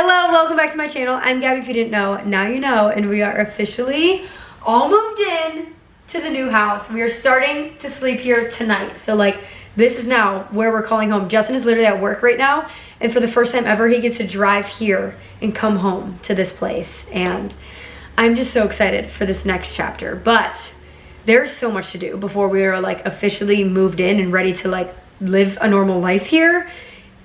Hello, welcome back to my channel. I'm Gabby. If you didn't know, now you know, and we are officially all moved in to the new house. We are starting to sleep here tonight. So like, this is now where we're calling home. Justin is literally at work right now, and for the first time ever, he gets to drive here and come home to this place. And I'm just so excited for this next chapter. But there's so much to do before we are like officially moved in and ready to like live a normal life here.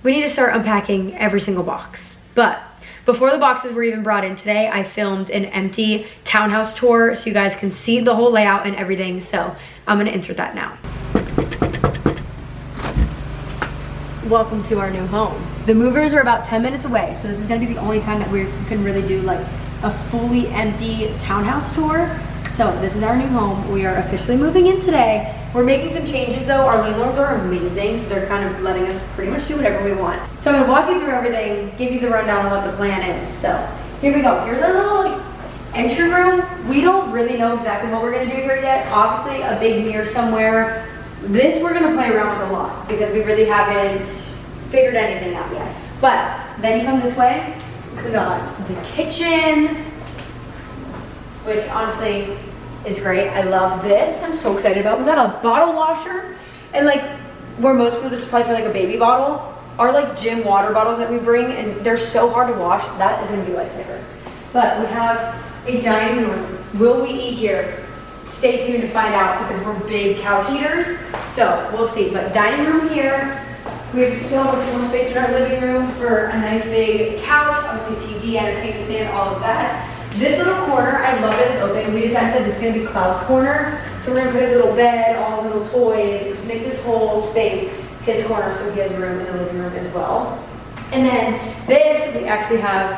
We need to start unpacking every single box. But before the boxes were even brought in today, I filmed an empty townhouse tour so you guys can see the whole layout and everything. So I'm gonna insert that now. Welcome to our new home. The movers are about 10 minutes away, so this is gonna be the only time that we can really do like a fully empty townhouse tour. So this is our new home. We are officially moving in today. We're making some changes though. Our landlords are amazing, so they're kind of letting us pretty much do whatever we want. So I'm gonna walk you through everything, give you the rundown on what the plan is. So here we go. Here's our little like entry room. We don't really know exactly what we're gonna do here yet. Obviously a big mirror somewhere. This we're gonna play around with a lot because we really haven't figured anything out yet. But then you come this way, we got the kitchen, which honestly is great. I love this. I'm so excited about it. We got a bottle washer, and like where most people just probably for like a baby bottle are like gym water bottles that we bring, and they're so hard to wash. That is gonna be a lifesaver. But we have a dining room. Will we eat here? Stay tuned to find out because we're big couch eaters. So we'll see. But dining room here. We have so much more space in our living room for a nice big couch, obviously TV, entertainment stand, all of that. This little corner, I love that it's open. We decided that this is gonna be Cloud's corner. So we're gonna put his little bed, all his little toys, just make this whole space his corner so he has room in the living room as well. And then this, we actually have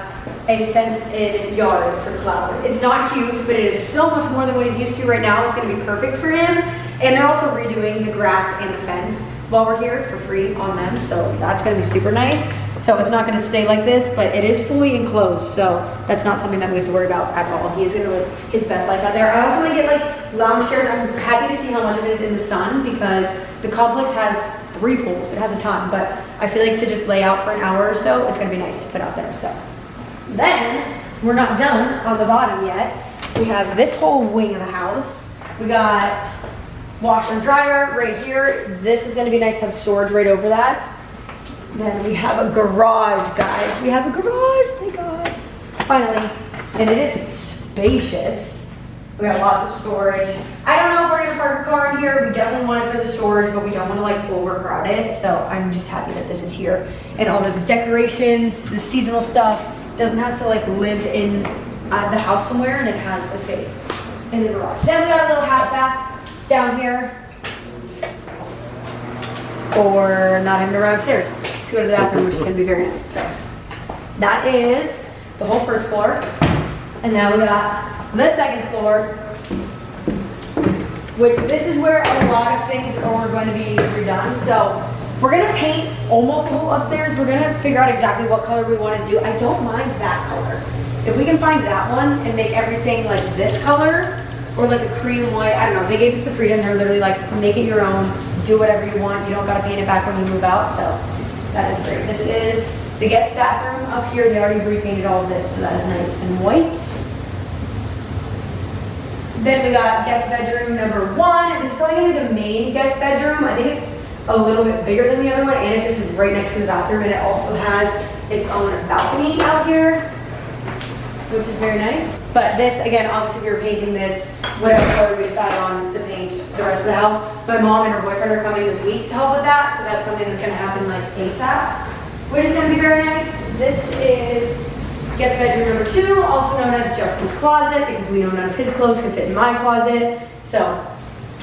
a fenced-in yard for Cloud. It's not huge, but it is so much more than what he's used to right now. It's gonna be perfect for him. And they're also redoing the grass and the fence while we're here for free on them. So that's gonna be super nice. So it's not gonna stay like this, but it is fully enclosed. So that's not something that we have to worry about at all. He is gonna live his best life out there. I also wanna get like lounge chairs. I'm happy to see how much of it is in the sun because the complex has 3 pools. It has a ton, but I feel like to just lay out for an hour or so, it's gonna be nice to put out there. So then we're not done on the bottom yet. We have this whole wing of the house. We got washer and dryer right here. This is gonna be nice to have storage right over that. Then we have a garage, guys. We have a garage, thank God. Finally, and it is spacious. We got lots of storage. I don't know if we're gonna park a car in here. We definitely want it for the storage, but we don't wanna like overcrowd it. So I'm just happy that this is here. And all the decorations, the seasonal stuff, doesn't have to like live in the house somewhere, and it has a space in the garage. Then we got a little half bath down here, or not having to run upstairs to go to the bathroom, which is going to be very nice. So that is the whole first floor, and now we got the second floor, which this is where a lot of things are going to be redone. So we're going to paint almost the whole upstairs. We're going to figure out exactly what color we want to do. I don't mind that color. If we can find that one and make everything like this color, or like a cream white, I don't know. They gave us the freedom. They're literally like, make it your own, do whatever you want. You don't gotta paint it back when you move out, so that is great. This is the guest bathroom up here. They already repainted all of this, so that is nice and white. Then we got guest bedroom number 1, and it's probably gonna be the main guest bedroom. I think it's a little bit bigger than the other one, and it just is right next to the bathroom, and it also has its own balcony out here, which is very nice. But this, again, obviously we were painting this, whatever color we decide on to paint the rest of the house. My mom and her boyfriend are coming this week to help with that, so that's something that's gonna happen like ASAP, which is gonna be very nice. This is guest bedroom number 2, also known as Justin's closet, because we know none of his clothes can fit in my closet. So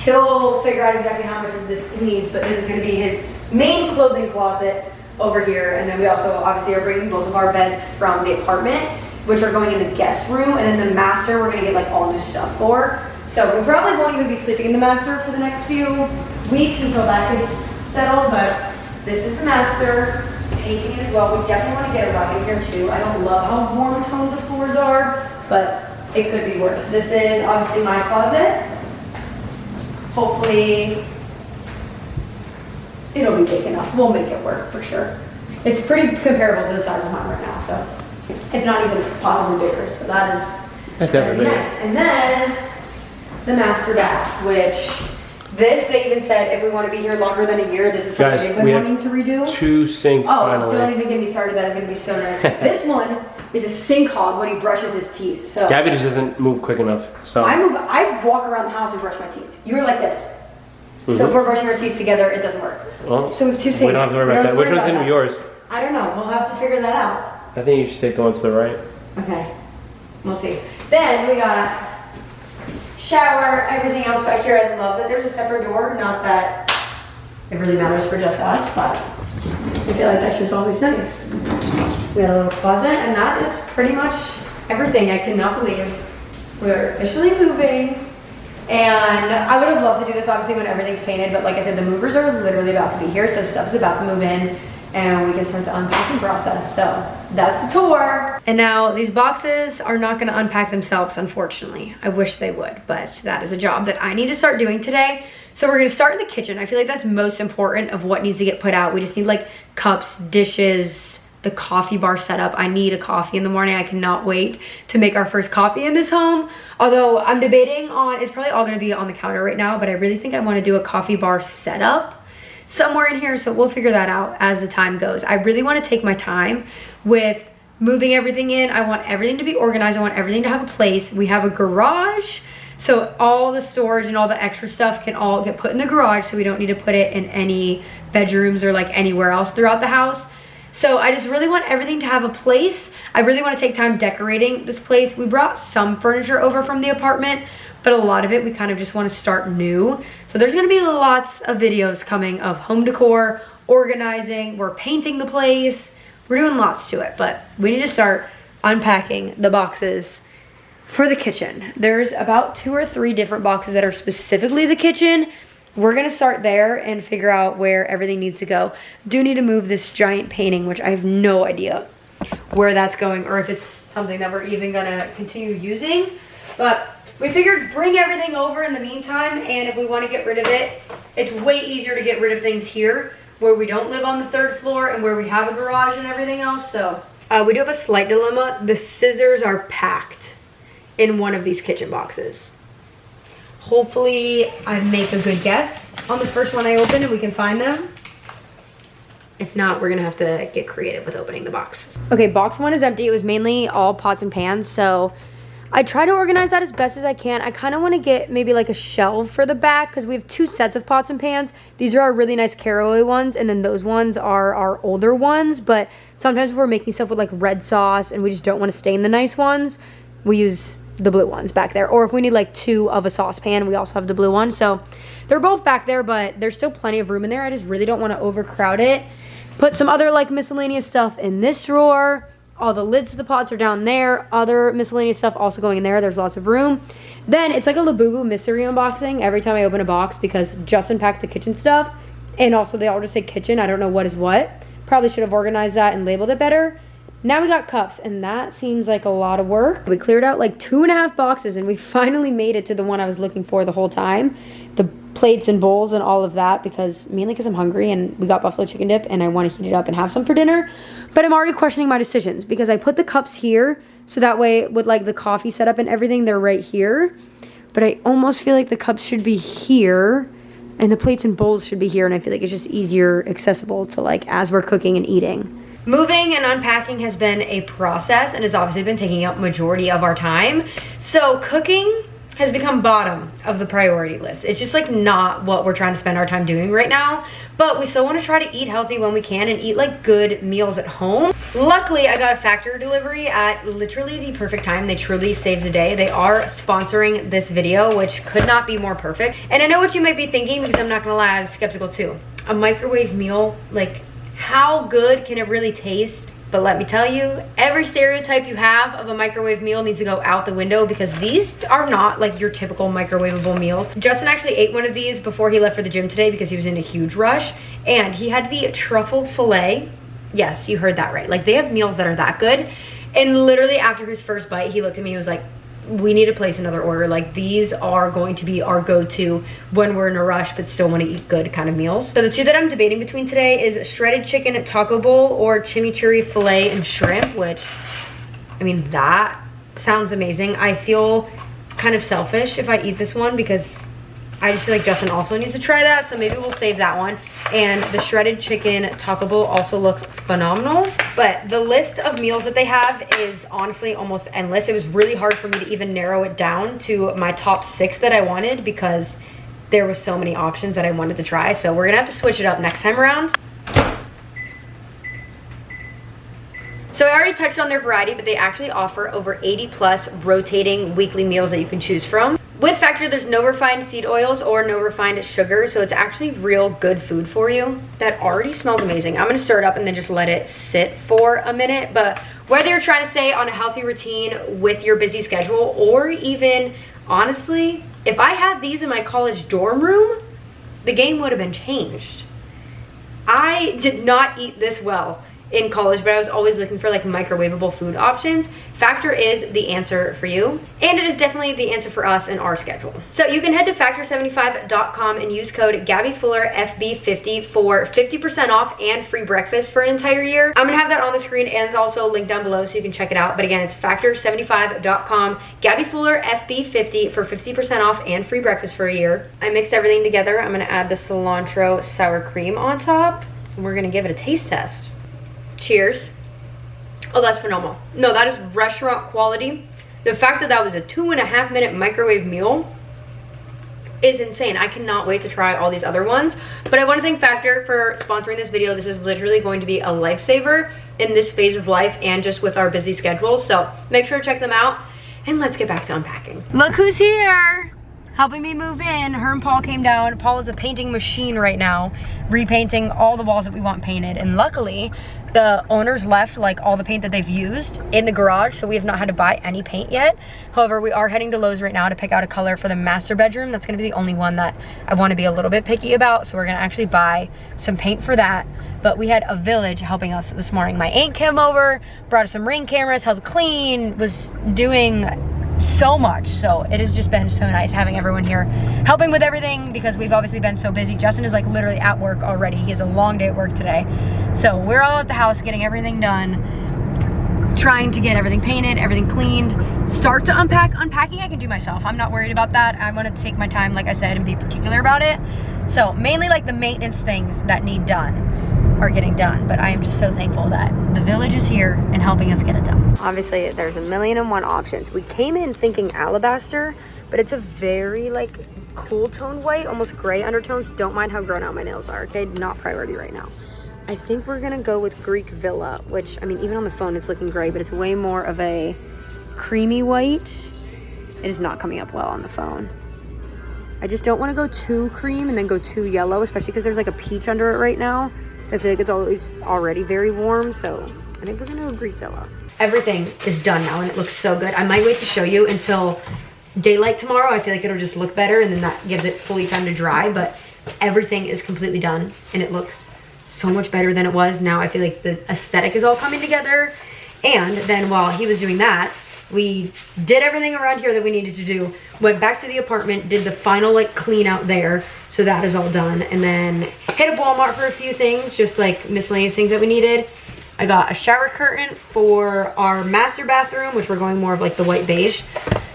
he'll figure out exactly how much of this he needs, but this is gonna be his main clothing closet over here. And then we also obviously are bringing both of our beds from the apartment, which are going in the guest room, and then the master we're gonna get like all new stuff for. So we probably won't even be sleeping in the master for the next few weeks until that gets settled, but this is the master, painting it as well. We definitely wanna get a rug in here too. I don't love how warm toned the floors are, but it could be worse. This is obviously my closet. Hopefully it'll be big enough. We'll make it work for sure. It's pretty comparable to the size of mine right now, so if not even possibly bigger. So that's definitely bigger. Nice. And then the master bath, which they even said if we want to be here longer than a year, this is something they've been wanting to redo. 2 sinks finally. Don't even get me started. That is going to be so nice. This one is a sink hog when he brushes his teeth. So Gabi just doesn't move quick enough. So I walk around the house and brush my teeth. You're like this. So if we're brushing our teeth together, it doesn't work. Well, so we have 2 sinks. We don't have to worry about that. Which one's in yours? I don't know. We'll have to figure that out. I think you should take the one to the right. Okay. We'll see. Then we got shower, everything else back here. I love that there's a separate door. Not that it really matters for just us, but I feel like that's just always nice. We got a little closet, and that is pretty much everything. I cannot believe we're officially moving. And I would have loved to do this obviously when everything's painted, but like I said, the movers are literally about to be here, so stuff's about to move in and we can start the unpacking process. So that's the tour. And now these boxes are not gonna unpack themselves, unfortunately. I wish they would, but that is a job that I need to start doing today. So we're gonna start in the kitchen. I feel like that's most important of what needs to get put out. We just need like cups, dishes, the coffee bar setup. I need a coffee in the morning. I cannot wait to make our first coffee in this home. Although I'm debating on, it's probably all gonna be on the counter right now, but I really think I wanna do a coffee bar setup somewhere in here, so we'll figure that out as the time goes. I really wanna take my time with moving everything in. I want everything to be organized. I want everything to have a place. We have a garage, so all the storage and all the extra stuff can all get put in the garage, so we don't need to put it in any bedrooms or like anywhere else throughout the house. So I just really want everything to have a place. I really want to take time decorating this place. We brought some furniture over from the apartment, but a lot of it we kind of just want to start new. So there's going to be lots of videos coming of home decor, organizing, we're painting the place. We're doing lots to it, but we need to start unpacking the boxes for the kitchen. There's about 2 or 3 different boxes that are specifically the kitchen. We're gonna start there and figure out where everything needs to go. Do need to move this giant painting, which I have no idea where that's going or if it's something that we're even gonna continue using. But we figured bring everything over in the meantime, and if we wanna get rid of it, it's way easier to get rid of things here where we don't live on the 3rd floor and where we have a garage and everything else. So we do have a slight dilemma. The scissors are packed in one of these kitchen boxes. Hopefully I make a good guess on the first one I open and we can find them. If not, we're gonna have to get creative with opening the box. Okay, box 1 is empty. It was mainly all pots and pans, so I try to organize that as best as I can. I kind of want to get maybe like a shelf for the back because we have 2 sets of pots and pans. These are our really nice caraway ones, and then those ones are our older ones, but sometimes if we're making stuff with like red sauce and we just don't want to stain the nice ones, we use the blue ones back there. Or if we need like 2 of a saucepan, we also have the blue one. So they're both back there, but there's still plenty of room in there. I just really don't want to overcrowd it. Put some other like miscellaneous stuff in this drawer. All the lids to the pots are down there. Other miscellaneous stuff also going in there. There's lots of room. Then it's like a Labubu mystery unboxing every time I open a box because Justin packed the kitchen stuff. And also they all just say kitchen. I don't know what is what. Probably should have organized that and labeled it better. Now we got cups, and that seems like a lot of work. We cleared out like 2.5 boxes, and we finally made it to the one I was looking for the whole time. The plates and bowls and all of that, mainly because I'm hungry, and we got buffalo chicken dip, and I want to heat it up and have some for dinner. But I'm already questioning my decisions, because I put the cups here, so that way with like the coffee setup and everything, they're right here. But I almost feel like the cups should be here, and the plates and bowls should be here, and I feel like it's just easier accessible to like as we're cooking and eating. Moving and unpacking has been a process and has obviously been taking up majority of our time. So cooking has become bottom of the priority list. It's just like not what we're trying to spend our time doing right now, but we still want to try to eat healthy when we can and eat like good meals at home. Luckily, I got a factory delivery at literally the perfect time. They truly saved the day. They are sponsoring this video, which could not be more perfect. And I know what you might be thinking, because I'm not gonna lie, I was skeptical too. A microwave meal, like, how good can it really taste? But let me tell you, every stereotype you have of a microwave meal needs to go out the window, because these are not like your typical microwavable meals. Justin actually ate one of these before he left for the gym today because he was in a huge rush, and he had the truffle fillet. Yes, you heard that right. Like, they have meals that are that good. And literally after his first bite, he looked at me and was like, we need to place another order. Like, these are going to be our go-to when we're in a rush but still want to eat good kind of meals. So the 2 that I'm debating between today is shredded chicken at taco bowl or chimichurri filet and shrimp, which I mean, that sounds amazing. I feel kind of selfish if I eat this one because I just feel like Justin also needs to try that, so maybe we'll save that one. And the shredded chicken taco bowl also looks phenomenal. But the list of meals that they have is honestly almost endless. It was really hard for me to even narrow it down to my top 6 that I wanted because there was so many options that I wanted to try. So we're gonna have to switch it up next time around. So I already touched on their variety, but they actually offer over 80 plus rotating weekly meals that you can choose from. With Factor, there's no refined seed oils or no refined sugar, so it's actually real good food for you. That already smells amazing. I'm gonna stir it up and then just let it sit for a minute. But whether you're trying to stay on a healthy routine with your busy schedule, or even, honestly, if I had these in my college dorm room, the game would have been changed. I did not eat this well in college, but I was always looking for like microwavable food options. Factor is the answer for you, and it is definitely the answer for us in our schedule. So you can head to factor75.com and use code GabiFullerFB50 for 50% off and free breakfast for an entire year. I'm gonna have that on the screen and it's also linked down below so you can check it out. But again, it's factor75.com, GabiFullerFB50 for 50% off and free breakfast for a year. I mixed everything together. I'm gonna add the cilantro sour cream on top, and we're gonna give it a taste test. Cheers. Oh, that's phenomenal. No, that is restaurant quality. The fact that that was a 2.5 minute microwave meal is insane. I cannot wait to try all these other ones. But I want to thank Factor for sponsoring this video. This is literally going to be a lifesaver in this phase of life and just with our busy schedules. So make sure to check them out, and let's get back to unpacking. Look who's here helping me move in. Her and Paul came down. Paul is a painting machine right now, repainting all the walls that we want painted. And luckily, the owners left like all the paint that they've used in the garage, so we have not had to buy any paint yet. However, we are heading to Lowe's right now to pick out a color for the master bedroom. That's gonna be the only one that I wanna be a little bit picky about, so we're gonna actually buy some paint for that. But we had a village helping us this morning. My aunt came over, brought us some Ring cameras, helped clean, was doing so much. So it has just been so nice having everyone here helping with everything because we've obviously been so busy. Justin is like literally at work already. He has a long day at work today. So we're all at the house getting everything done, trying to get everything painted, everything cleaned, start to unpack. Unpacking I can do myself. I'm not worried about that. I want to take my time, like I said, and be particular about it. So mainly like the maintenance things that need done are getting done, but I am just so thankful that the village is here and helping us get it done. Obviously there's 1,000,001 options. We came in thinking alabaster, but it's a very like cool tone white, almost gray undertones. Don't mind how grown out my nails are, okay? Not priority right now. I think we're gonna go with Greek Villa, which I mean even on the phone it's looking gray, but it's way more of a creamy white. It is not coming up well on the phone. I just don't want to go too cream and then go too yellow, especially because there's like a peach under it right now. So I feel like it's always already very warm. So I think we're gonna go Greek Villa. Everything is done now and it looks so good. I might wait to show you until daylight tomorrow. I feel like it'll just look better and then that gives it fully time to dry. But everything is completely done and it looks so much better than it was. Now I feel like the aesthetic is all coming together. And then while he was doing that, we did everything around here that we needed to do, went back to the apartment, did the final like clean out there, so that is all done, and then hit up Walmart for a few things, just like miscellaneous things that we needed. I got a shower curtain for our master bathroom, which we're going more of like the white beige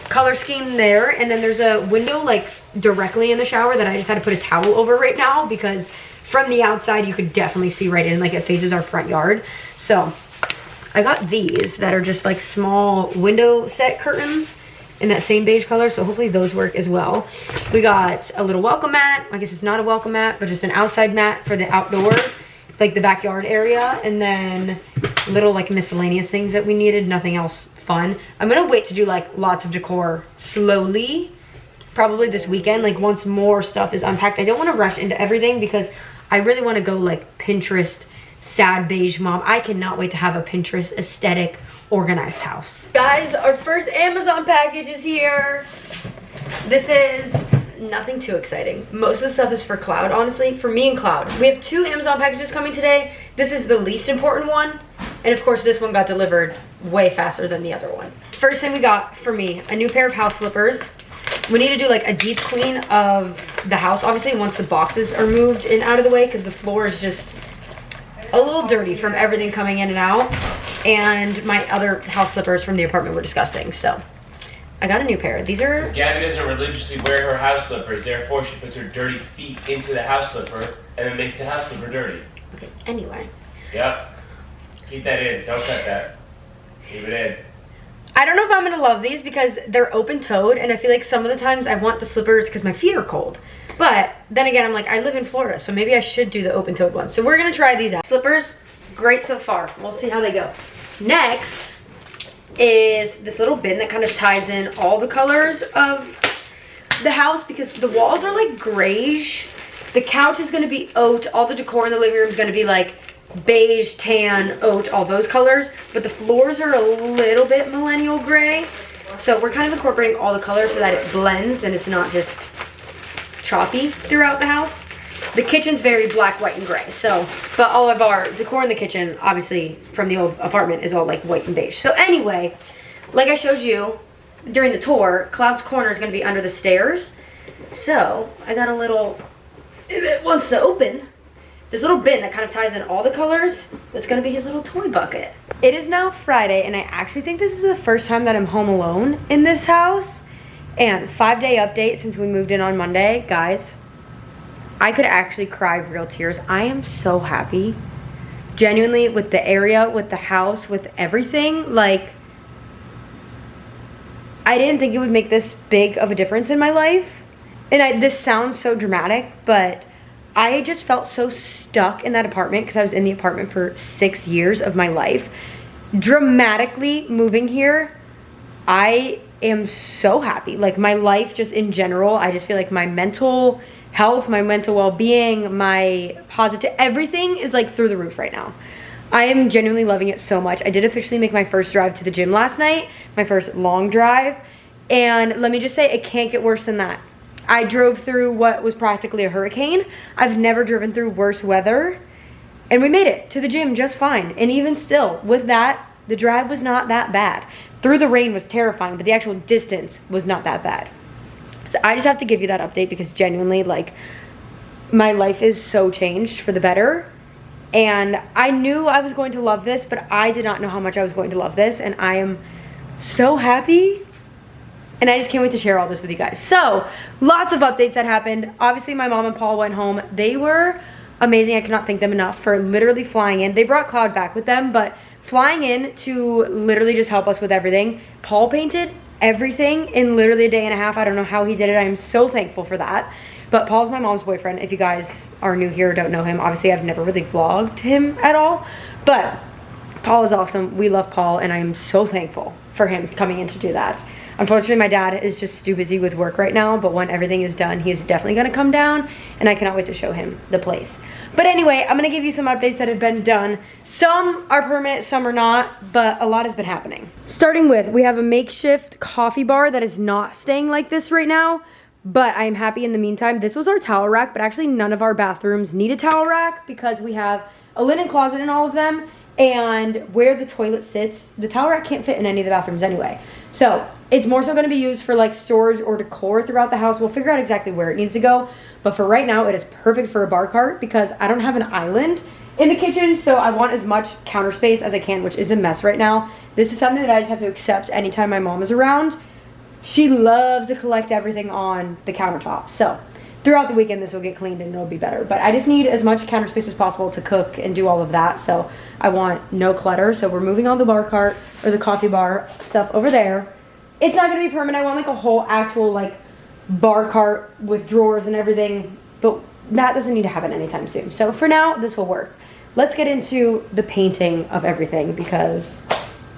color scheme there, and then there's a window like directly in the shower that I just had to put a towel over right now because from the outside you could definitely see right in, like it faces our front yard. So I got these that are just like small window set curtains in that same beige color, so hopefully those work as well. We got a little welcome mat. I guess it's not a welcome mat, but just an outside mat for the outdoor, like the backyard area, and then little like miscellaneous things that we needed, nothing else fun. I'm gonna wait to do like lots of decor slowly, probably this weekend, like once more stuff is unpacked. I don't want to rush into everything because I really want to go like Pinterest sad beige mom. I cannot wait to have a Pinterest aesthetic organized house. Guys, our first Amazon package is here. This is nothing too exciting. Most of the stuff is for Cloud, honestly, for me and Cloud. We have 2 Amazon packages coming today. This is the least important one, and of course this one got delivered way faster than the other one. First thing we got for me, a new pair of house slippers. We need to do like a deep clean of the house, obviously once the boxes are moved and out of the way, because the floor is just a little dirty from everything coming in and out. and my other house slippers from the apartment were disgusting. So I got a new pair. These are... Gabi doesn't religiously wear her house slippers, therefore she puts her dirty feet into the house slipper and then makes the house slipper dirty. Okay, anyway. Yep. Keep that in. Don't cut that. Leave it in. I don't know if I'm gonna love these because they're open-toed, and I feel like some of the times I want the slippers because my feet are cold. But then again, I'm like, I live in Florida, so maybe I should do the open-toed ones. So we're gonna try these out. Slippers, great so far. We'll see how they go. Next is this little bin that kind of ties in all the colors of the house because the walls are like grayish. The couch is gonna be oat. All the decor in the living room is gonna be like beige, tan, oat, all those colors. But the floors are a little bit millennial gray. So we're kind of incorporating all the colors so that it blends and it's not just choppy throughout the house. The kitchen's very black, white, and gray. So, but all of our decor in the kitchen, obviously from the old apartment, is all like white and beige. So anyway, like I showed you during the tour, Cloud's corner is gonna be under the stairs. So I got a little, if it wants to open, this little bin that kind of ties in all the colors. That's gonna be his little toy bucket. It is now Friday, and I actually think this is the first time that I'm home alone in this house. And 5-day update since we moved in on Monday. Guys, I could actually cry real tears. I am so happy. Genuinely, with the area, with the house, with everything. Like, I didn't think it would make this big of a difference in my life. And this sounds so dramatic, but I just felt so stuck in that apartment because I was in the apartment for 6 years of my life. Dramatically moving here, I am so happy. Like, my life just in general, I just feel like my mental health, my mental well-being, my positive, everything is like through the roof right now. I am genuinely loving it so much. I did officially make my first drive to the gym last night, my first long drive, and let me just say, it can't get worse than that. I drove through what was practically a hurricane. I've never driven through worse weather, and we made it to the gym just fine. And even still, with that, the drive was not that bad. Through the rain was terrifying, but the actual distance was not that bad. So I just have to give you that update because genuinely, like, my life is so changed for the better. And I knew I was going to love this, but I did not know how much I was going to love this. And I am so happy. And I just can't wait to share all this with you guys. So, lots of updates that happened. Obviously, my mom and Paul went home. They were amazing. I cannot thank them enough for literally flying in. They brought Cloud back with them, but flying in to literally just help us with everything. Paul painted everything in literally a day and a half. I don't know how he did it. I am so thankful for that. But Paul's my mom's boyfriend. If you guys are new here or don't know him, obviously I've never really vlogged him at all. But Paul is awesome. We love Paul, and I am so thankful for him coming in to do that. Unfortunately, my dad is just too busy with work right now, but when everything is done, he is definitely going to come down, and I cannot wait to show him the place. But anyway, I'm going to give you some updates that have been done. Some are permanent, some are not, but a lot has been happening. Starting with, we have a makeshift coffee bar that is not staying like this right now, but I am happy in the meantime. This was our towel rack, but actually none of our bathrooms need a towel rack because we have a linen closet in all of them, and where the toilet sits, the towel rack can't fit in any of the bathrooms anyway. So it's more so going to be used for like storage or decor throughout the house. We'll figure out exactly where it needs to go. But for right now, it is perfect for a bar cart because I don't have an island in the kitchen. So I want as much counter space as I can, which is a mess right now. This is something that I just have to accept anytime my mom is around. She loves to collect everything on the countertop. So throughout the weekend, this will get cleaned and it'll be better. But I just need as much counter space as possible to cook and do all of that. So I want no clutter. So we're moving all the bar cart or the coffee bar stuff over there. It's not going to be permanent. I want like a whole actual like bar cart with drawers and everything. But that doesn't need to happen anytime soon. So for now, this will work. Let's get into the painting of everything because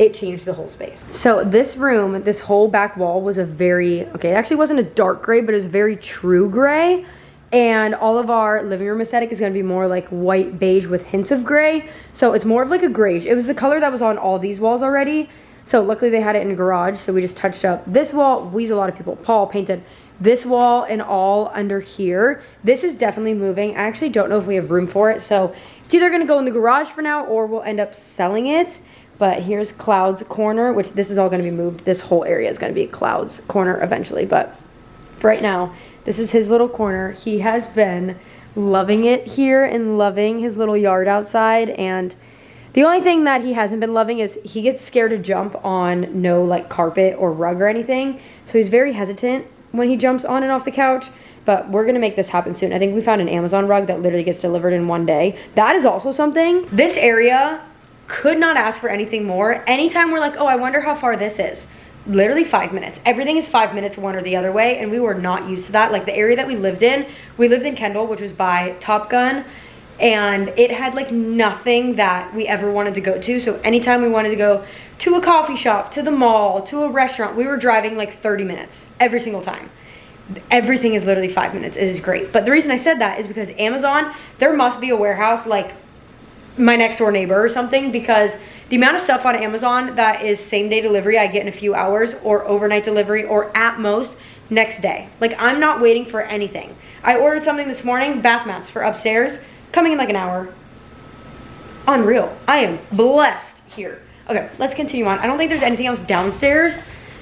it changed the whole space. So this room, this whole back wall was a very, okay, it actually wasn't a dark gray, but it was very true gray. And all of our living room aesthetic is going to be more like white beige with hints of gray. So it's more of like a grayish. It was the color that was on all these walls already. So luckily they had it in the garage. So we just touched up this wall. We used a lot of people. Paul painted this wall and all under here. This is definitely moving. I actually don't know if we have room for it. So it's either going to go in the garage for now or we'll end up selling it. But here's Cloud's corner, which this is all going to be moved. This whole area is going to be Cloud's corner eventually. But for right now, this is his little corner. He has been loving it here and loving his little yard outside. And The only thing that he hasn't been loving is he gets scared to jump on no like carpet or rug or anything. So he's very hesitant when he jumps on and off the couch. But we're gonna make this happen soon. I think we found an Amazon rug that literally gets delivered in one day. That is also something. This area could not ask for anything more. Anytime we're like, oh, I wonder how far this is. Literally 5 minutes. Everything is 5 minutes one or the other way, and we were not used to that. Like the area that we lived in Kendall, which was by Top Gun, and it had like nothing that we ever wanted to go to. So anytime we wanted to go to a coffee shop, to the mall, to a restaurant, we were driving like 30 minutes every single time. Everything is literally 5 minutes. It is great. But the reason I said that is because Amazon, there must be a warehouse like my next door neighbor or something, because the amount of stuff on Amazon that is same day delivery I get in a few hours, or overnight delivery, or at most next day. Like I'm not waiting for anything. I ordered something this morning, bath mats for upstairs, coming in like an hour. Unreal. I am blessed here. Okay, let's continue on. I don't think there's anything else downstairs.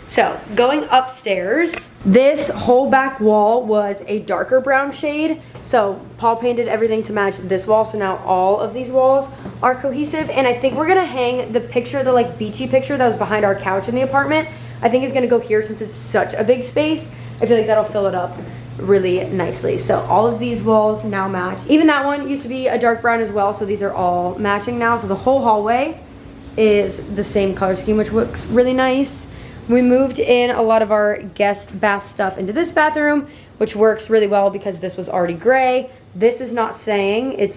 So going upstairs, this whole back wall was a darker brown shade. So Paul painted everything to match this wall. So now all of these walls are cohesive. And I think we're gonna hang the picture, the like beachy picture that was behind our couch in the apartment. I think it's gonna go here since it's such a big space. I feel like that'll fill it up really nicely. So all of these walls now match. Even that one used to be a dark brown as well. So these are all matching now. So the whole hallway is the same color scheme, which looks really nice. We moved in a lot of our guest bath stuff into this bathroom, which works really well because this was already gray. This is not saying,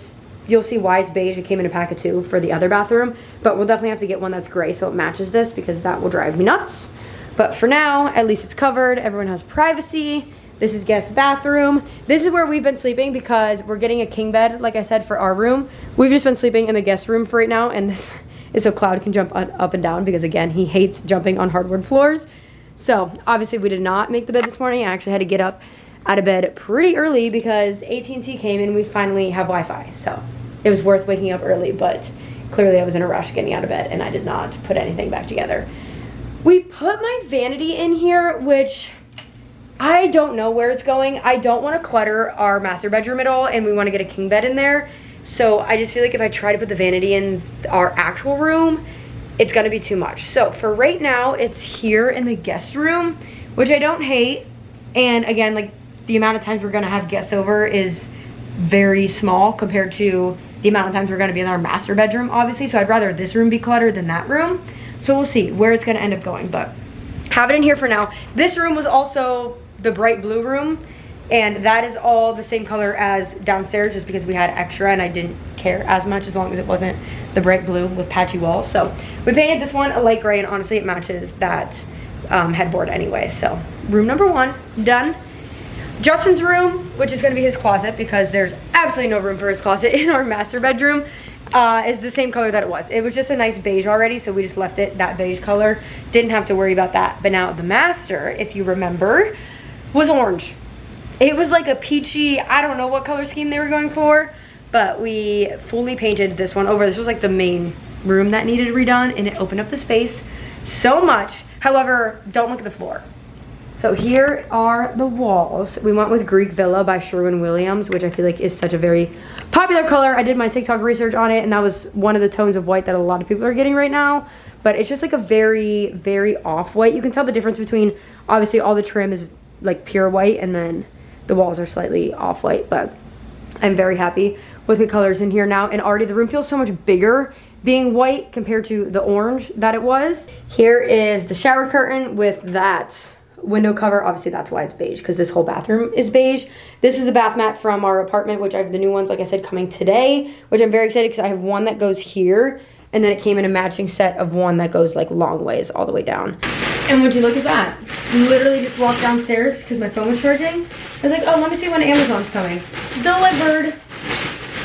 you'll see why it's beige. It came in a pack of 2 for the other bathroom, but we'll definitely have to get one that's gray so it matches this, because that will drive me nuts. But for now, at least it's covered. Everyone has privacy. This is guest bathroom. This is where we've been sleeping because we're getting a king bed, like I said, for our room. We've just been sleeping in the guest room for right now, and this is so Cloud can jump up and down, because again, he hates jumping on hardwood floors. So obviously we did not make the bed this morning. I actually had to get up out of bed pretty early because AT&T came and we finally have Wi-Fi. So it was worth waking up early, but clearly I was in a rush getting out of bed and I did not put anything back together. We put my vanity in here, which I don't know where it's going. I don't want to clutter our master bedroom at all, and we want to get a king bed in there. So I just feel like if I try to put the vanity in our actual room, it's gonna be too much. So for right now, it's here in the guest room, which I don't hate. And again, like the amount of times we're gonna have guests over is very small compared to the amount of times we're gonna be in our master bedroom, obviously. So I'd rather this room be cluttered than that room. So we'll see where it's gonna end up going, but have it in here for now. This room was also the bright blue room, and that is all the same color as downstairs, just because we had extra and I didn't care as much as long as it wasn't the bright blue with patchy walls. So we painted this one a light gray, and honestly it matches that headboard anyway. So room number 1 done. Justin's room, which is going to be his closet because there's absolutely no room for his closet in our master bedroom, is the same color that it was. It was just a nice beige already, so we just left it that beige color. Didn't have to worry about that. But now the master, if you remember, was orange. It was like a peachy, I don't know what color scheme they were going for, but we fully painted this one over. This was like the main room that needed redone, and it opened up the space so much. However, don't look at the floor. So here are the walls. We went with Greek Villa by Sherwin-Williams, which I feel like is such a very popular color. I did my TikTok research on it, and that was one of the tones of white that a lot of people are getting right now. But it's just like a very, very off-white. You can tell the difference between, obviously all the trim is like pure white, and then the walls are slightly off-white, but I'm very happy with the colors in here now. And already the room feels so much bigger being white compared to the orange that it was. Here is the shower curtain with that window cover. Obviously that's why it's beige, because this whole bathroom is beige. This is the bath mat from our apartment, which I have the new ones, like I said, coming today, which I'm very excited because I have one that goes here, and then it came in a matching set of one that goes like long ways all the way down. And would you look at that? Literally just walked downstairs because my phone was charging. I was like, oh, let me see when Amazon's coming. Delivered.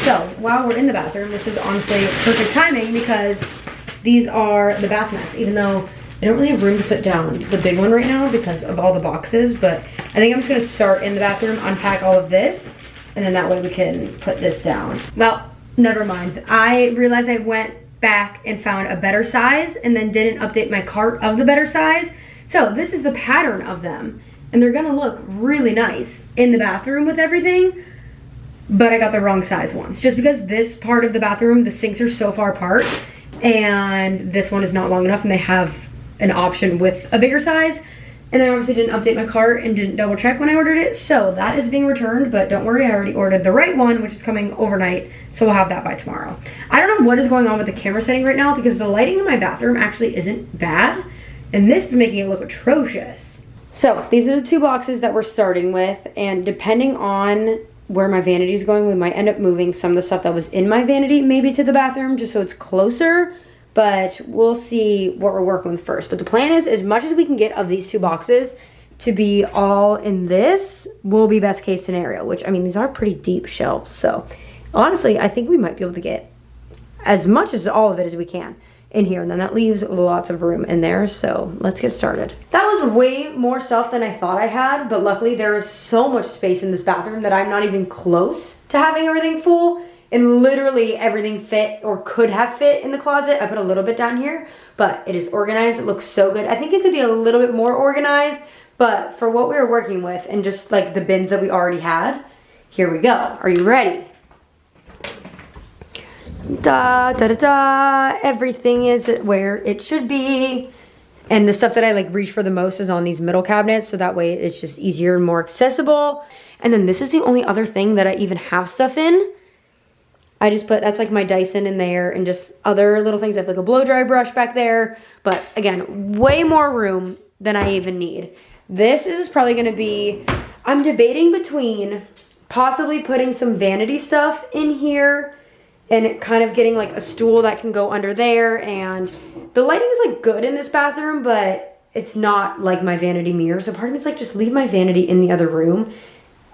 So while we're in the bathroom, this is honestly perfect timing because these are the bath mats, even though I don't really have room to put down the big one right now because of all the boxes. But I think I'm just gonna start in the bathroom, unpack all of this, and then that way we can put this down. Well, never mind. I realized I went back and found a better size and then didn't update my cart of the better size. So this is the pattern of them, and they're gonna look really nice in the bathroom with everything, but I got the wrong size ones just because this part of the bathroom, the sinks are so far apart, and this one is not long enough, and they have an option with a bigger size. And I obviously didn't update my cart and didn't double check when I ordered it, so that is being returned. But don't worry, I already ordered the right one, which is coming overnight, so we'll have that by tomorrow. I don't know what is going on with the camera setting right now, because the lighting in my bathroom actually isn't bad, and this is making it look atrocious. So these are the 2 boxes that we're starting with, and depending on where my vanity is going, we might end up moving some of the stuff that was in my vanity maybe to the bathroom, just so it's closer. But we'll see what we're working with first. But the plan is, as much as we can get of these 2 boxes to be all in this will be best case scenario, which, I mean, these are pretty deep shelves. So honestly, I think we might be able to get as much as all of it as we can in here. And then that leaves lots of room in there. So let's get started. That was way more stuff than I thought I had. But luckily, there is so much space in this bathroom that I'm not even close to having everything full. And literally everything fit or could have fit in the closet. I put a little bit down here, but it is organized. It looks so good. I think it could be a little bit more organized, but for what we were working with and just like the bins that we already had, here we go. Are you ready? Da, da, da, da. Everything is where it should be. And the stuff that I like reach for the most is on these middle cabinets, so that way it's just easier and more accessible. And then this is the only other thing that I even have stuff in. I just put, that's like my Dyson in there and just other little things. I have like a blow dry brush back there. But again, way more room than I even need. This is probably gonna be, I'm debating between possibly putting some vanity stuff in here and kind of getting like a stool that can go under there. And the lighting is like good in this bathroom, but it's not like my vanity mirror. So part of me is like, just leave my vanity in the other room.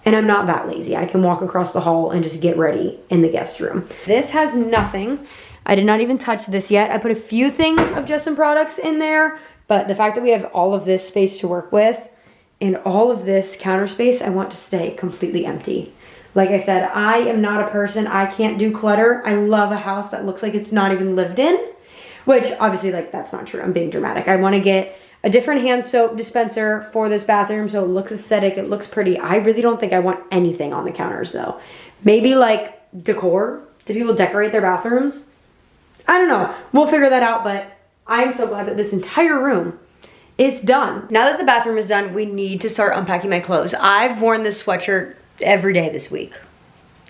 And I'm not that lazy. I can walk across the hall and just get ready in the guest room. This has nothing. I did not even touch this yet. I put a few things of Justin products in there, but the fact that we have all of this space to work with and all of this counter space, I want to stay completely empty. Like I said, I am not a person. I can't do clutter. I love a house that looks like it's not even lived in, which obviously like that's not true. I'm being dramatic. I want to get a different hand soap dispenser for this bathroom so it looks aesthetic, it looks pretty. I really don't think I want anything on the counters though. Maybe like decor. Do people decorate their bathrooms? I don't know. We'll figure that out, but I'm so glad that this entire room is done. Now that the bathroom is done, we need to start unpacking my clothes. I've worn this sweatshirt every day this week.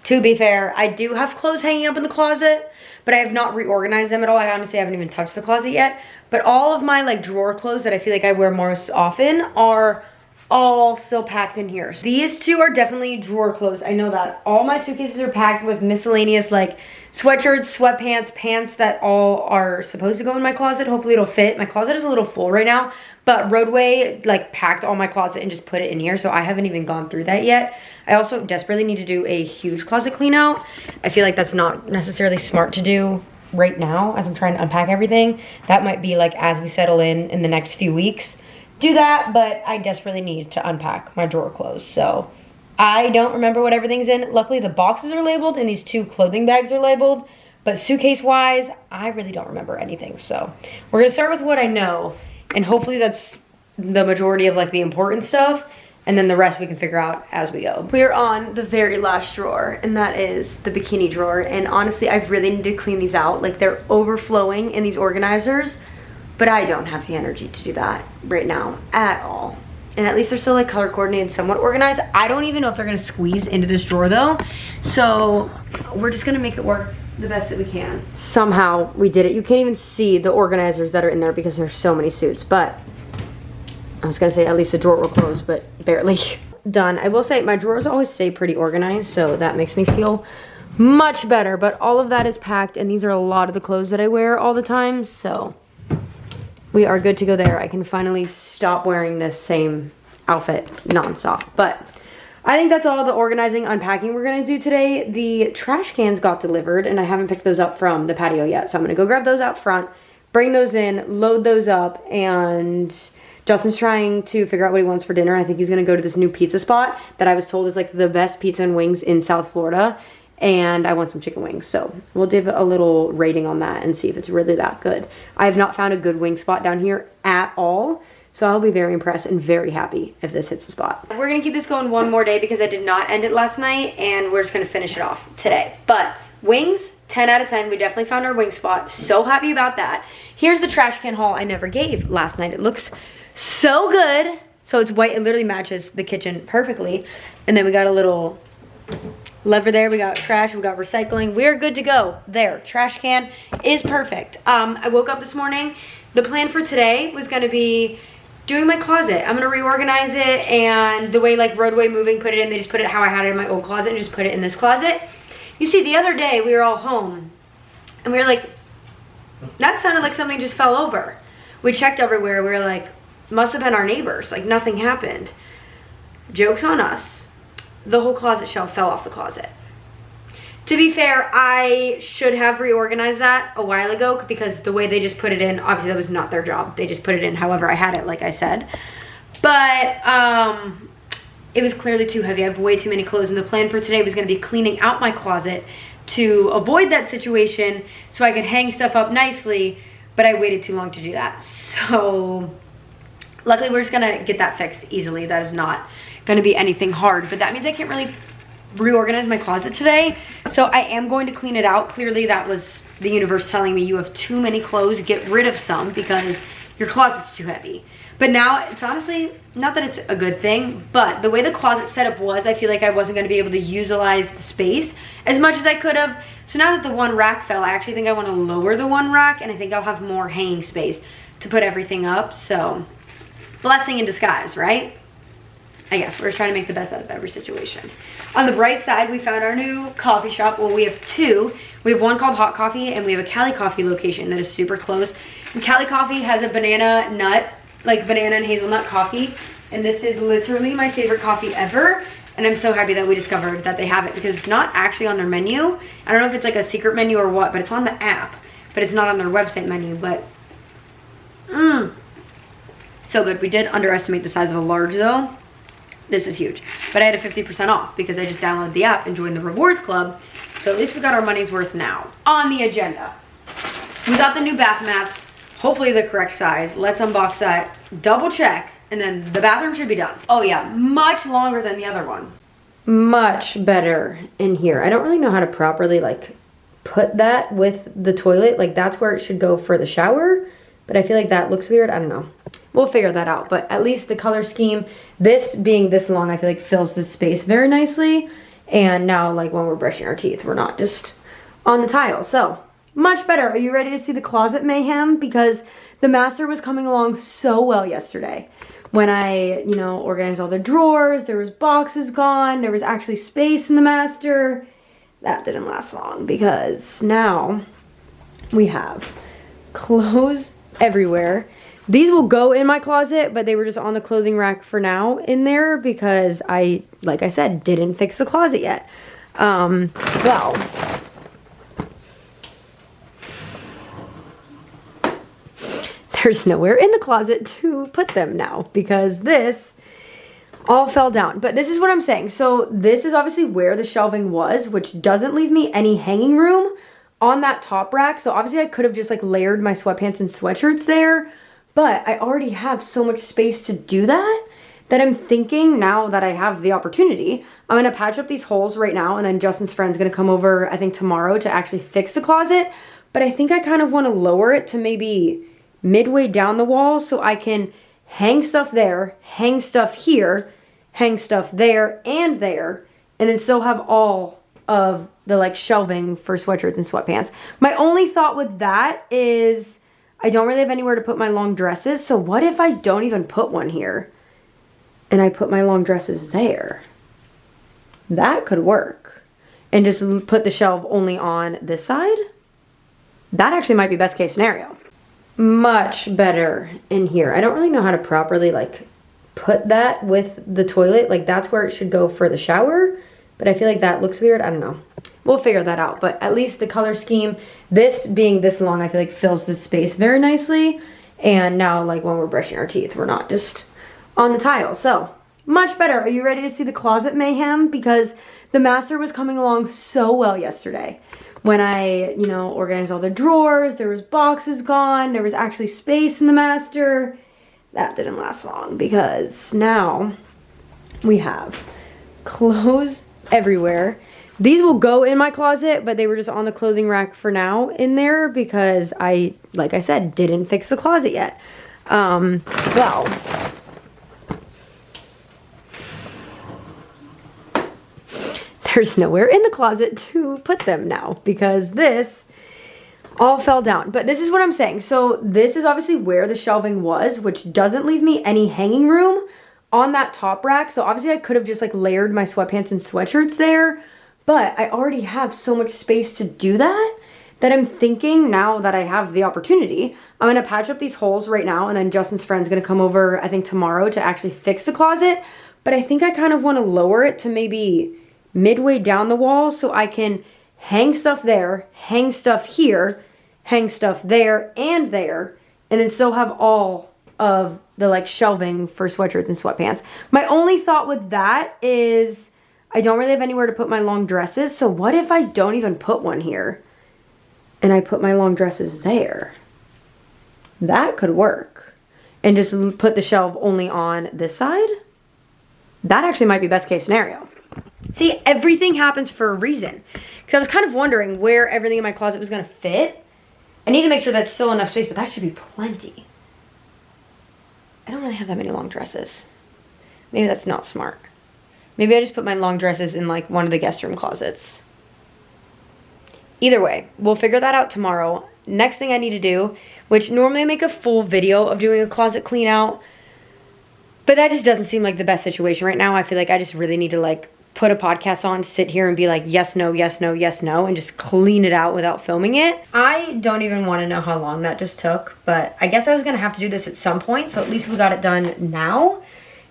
To be fair, I do have clothes hanging up in the closet, but I have not reorganized them at all. I honestly haven't even touched the closet yet. But all of my like drawer clothes that I feel like I wear most often are all still packed in here. These 2 are definitely drawer clothes. I know that. All my suitcases are packed with miscellaneous like sweatshirts, sweatpants, pants that all are supposed to go in my closet. Hopefully it'll fit. My closet is a little full right now, but Roadway like packed all my closet and just put it in here, so I haven't even gone through that yet. I also desperately need to do a huge closet clean out. I feel like that's not necessarily smart to do right now as I'm trying to unpack everything. That might be like as we settle in the next few weeks. Do that, but I desperately need to unpack my drawer clothes. So I don't remember what everything's in. Luckily the boxes are labeled and these 2 clothing bags are labeled, but suitcase wise, I really don't remember anything. So we're gonna start with what I know, and hopefully that's the majority of like the important stuff. And then the rest we can figure out as we go. We're on the very last drawer, and that is the bikini drawer. And honestly, I really need to clean these out. Like they're overflowing in these organizers, but I don't have the energy to do that right now at all. And at least they're still like color coordinated, somewhat organized. I don't even know if they're gonna squeeze into this drawer though. So we're just gonna make it work the best that we can. Somehow we did it. You can't even see the organizers that are in there because there's so many suits, but I was gonna say at least the drawer will close, but barely. Done. I will say my drawers always stay pretty organized, so that makes me feel much better, but all of that is packed, and these are a lot of the clothes that I wear all the time, so we are good to go there. I can finally stop wearing this same outfit nonstop. But I think that's all the organizing, unpacking we're gonna do today. The trash cans got delivered, and I haven't picked those up from the patio yet, so I'm gonna go grab those out front, bring those in, load those up, and Justin's trying to figure out what he wants for dinner. I think he's gonna go to this new pizza spot that I was told is like the best pizza and wings in South Florida. And I want some chicken wings. So we'll give a little rating on that and see if it's really that good. I have not found a good wing spot down here at all. So I'll be very impressed and very happy if this hits the spot. We're gonna keep this going one more day because I did not end it last night, and we're just gonna finish it off today. But wings, 10 out of 10. We definitely found our wing spot. So happy about that. Here's the trash can haul I never gave last night. It looks so good. So it's white. It literally matches the kitchen perfectly. And then we got a little lever there. We got trash. We got recycling. We're good to go. There. Trash can is perfect. I woke up this morning. The plan for today was going to be doing my closet. I'm going to reorganize it, and the way like Roadway Moving put it in, they just put it how I had it in my old closet and just put it in this closet. You see, the other day we were all home and we were like, that sounded like something just fell over. We checked everywhere. We were like, must have been our neighbors. Like nothing happened. Joke's on us. The whole closet shelf fell off the closet. To be fair, I should have reorganized that a while ago because the way they just put it in, obviously that was not their job. They just put it in however I had it, like I said. But it was clearly too heavy. I have way too many clothes, and the plan for today was going to be cleaning out my closet to avoid that situation so I could hang stuff up nicely, but I waited too long to do that. So luckily we're just going to get that fixed easily. That is not going to be anything hard, but that means I can't really reorganize my closet today. So I am going to clean it out. Clearly that was the universe telling me you have too many clothes, get rid of some because your closet's too heavy. But now it's honestly not that it's a good thing, but the way the closet setup was, I feel like I wasn't going to be able to utilize the space as much as I could have. So now that the one rack fell, I actually think I want to lower the one rack, and I think I'll have more hanging space to put everything up. So blessing in disguise, right? I guess we're just trying to make the best out of every situation. On the bright side, we found our new coffee shop. Well, we have two. We have one called Hot Coffee, and we have a Cali Coffee location that is super close. And Cali Coffee has a banana nut, like banana and hazelnut coffee. And this is literally my favorite coffee ever. And I'm so happy that we discovered that they have it because it's not actually on their menu. I don't know if it's like a secret menu or what, but it's on the app. But it's not on their website menu, but so good. We did underestimate the size of a large though. This is huge. But I had a 50% off because I just downloaded the app and joined the rewards club. So at least we got our money's worth now. On the agenda, we got the new bath mats, hopefully the correct size. Let's unbox that, double check, and then the bathroom should be done. Oh yeah, much longer than the other one. Much better in here. I don't really know how to properly like put that with the toilet. Like that's where it should go for the shower. But I feel like that looks weird. I don't know. We'll figure that out. But at least the color scheme, this being this long, I feel like fills this space very nicely. And now, like when we're brushing our teeth, we're not just on the tile. So much better. Are you ready to see the closet mayhem? Because the master was coming along so well yesterday. When I, organized all the drawers, there was boxes gone. There was actually space in the master. That didn't last long because now we have clothes everywhere. These will go in my closet, but they were just on the clothing rack for now in there because I, like I said, didn't fix the closet yet. Well, there's nowhere in the closet to put them now because this all fell down. But this is what I'm saying. So this is obviously where the shelving was, which doesn't leave me any hanging room on that top rack. So obviously I could have just like layered my sweatpants and sweatshirts there, but I already have so much space to do that I'm thinking now that I have the opportunity, I'm gonna patch up these holes right now, and then Justin's friend's gonna come over, I think tomorrow, to actually fix the closet. But I think I kind of want to lower it to maybe midway down the wall so I can hang stuff there, hang stuff here, hang stuff there, and then still have all of the like shelving for sweatshirts and sweatpants. My only thought with that is I don't really have anywhere to put my long dresses. So what if I don't even put one here and I put my long dresses there? That could work. And just put the shelf only on this side. That actually might be best case scenario. Much better in here. I don't really know how to properly like put that with the toilet. Like that's where it should go for the shower. But I feel like that looks weird. I don't know. We'll figure that out. But at least the color scheme, this being this long, I feel like fills this space very nicely. And now, like when we're brushing our teeth, we're not just on the tile. So much better. Are you ready to see the closet mayhem? Because the master was coming along so well yesterday. When I, organized all the drawers, there was boxes gone. There was actually space in the master. That didn't last long because now we have clothes everywhere. These will go in my closet, but they were just on the clothing rack for now in there because I, like I said, didn't fix the closet yet. Well, there's nowhere in the closet to put them now because this all fell down. But this is what I'm saying. So this is obviously where the shelving was, which doesn't leave me any hanging room on that top rack. So obviously I could have just like layered my sweatpants and sweatshirts there, but I already have so much space to do that I'm thinking now that I have the opportunity, I'm gonna patch up these holes right now, and then Justin's friend's gonna come over, I think tomorrow, to actually fix the closet. But I think I kind of want to lower it to maybe midway down the wall so I can hang stuff there, hang stuff here, hang stuff there, and then still have all of the like shelving for sweatshirts and sweatpants. My only thought with that is I don't really have anywhere to put my long dresses. So what if I don't even put one here and I put my long dresses there? That could work. And just put the shelf only on this side. That actually might be best case scenario. See, everything happens for a reason. Because I was kind of wondering where everything in my closet was going to fit. I need to make sure that's still enough space, but that should be plenty. I don't really have that many long dresses. Maybe that's not smart. Maybe I just put my long dresses in like one of the guest room closets. Either way, we'll figure that out tomorrow. Next thing I need to do, which normally I make a full video of doing a closet clean out, but that just doesn't seem like the best situation right now. I feel like I just really need to like put a podcast on, sit here and be like, yes, no, yes, no, yes, no, and just clean it out without filming it. I don't even want to know how long that just took, but I guess I was going to have to do this at some point, so at least we got it done now.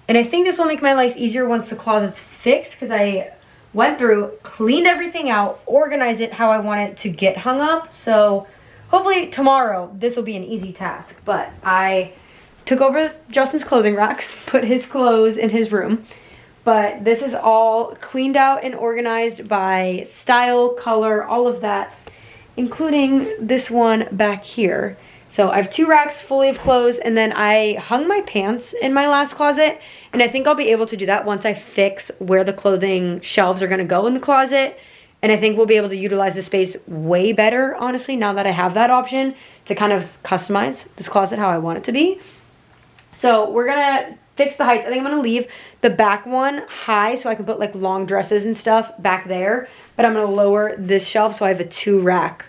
And I think this will make my life easier once the closet's fixed, because I went through, cleaned everything out, organized it how I want it to get hung up. So hopefully tomorrow this will be an easy task. But I took over Justin's clothing racks, put his clothes in his room. But this is all cleaned out and organized by style, color, all of that, including this one back here. So I have 2 racks fully of clothes, and then I hung my pants in my last closet, and I think I'll be able to do that once I fix where the clothing shelves are gonna go in the closet. And I think we'll be able to utilize the space way better, honestly, now that I have that option to kind of customize this closet how I want it to be. So we're gonna fix the heights. I think I'm gonna leave the back one high so I can put like long dresses and stuff back there, but I'm gonna lower this shelf so I have a 2-rack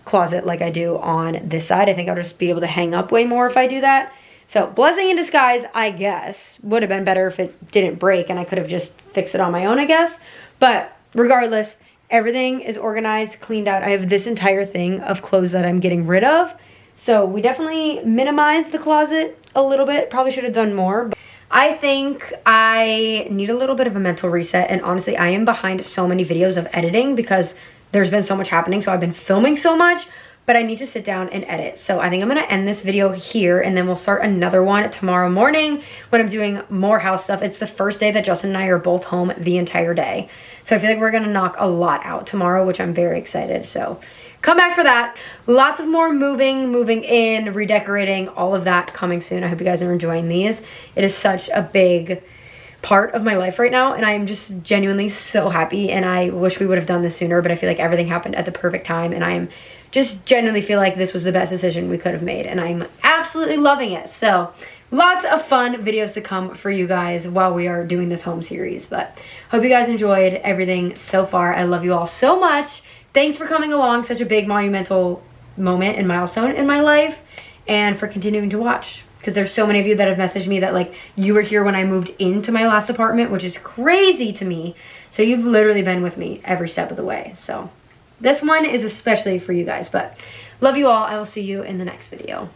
closet like I do on this side. I think I'll just be able to hang up way more if I do that. So blessing in disguise, I guess. Would have been better if it didn't break and I could have just fixed it on my own, I guess. But regardless, everything is organized, cleaned out. I have this entire thing of clothes that I'm getting rid of. So we definitely minimized the closet a little bit. Probably should have done more. But I think I need a little bit of a mental reset. And honestly, I am behind so many videos of editing because there's been so much happening. So I've been filming so much, but I need to sit down and edit. So I think I'm gonna end this video here, and then we'll start another one tomorrow morning when I'm doing more house stuff. It's the first day that Justin and I are both home the entire day. So I feel like we're gonna knock a lot out tomorrow, which I'm very excited. So come back for that. Lots of more moving in, redecorating, all of that coming soon. I hope you guys are enjoying these. It is such a big part of my life right now, and I am just genuinely so happy, and I wish we would have done this sooner, but I feel like everything happened at the perfect time, and I am just genuinely feel like this was the best decision we could have made, and I'm absolutely loving it. So lots of fun videos to come for you guys while we are doing this home series, but hope you guys enjoyed everything so far. I love you all so much. Thanks for coming along, such a big monumental moment and milestone in my life, and for continuing to watch. Because there's so many of you that have messaged me that like you were here when I moved into my last apartment, which is crazy to me. So you've literally been with me every step of the way. So this one is especially for you guys, but love you all. I will see you in the next video.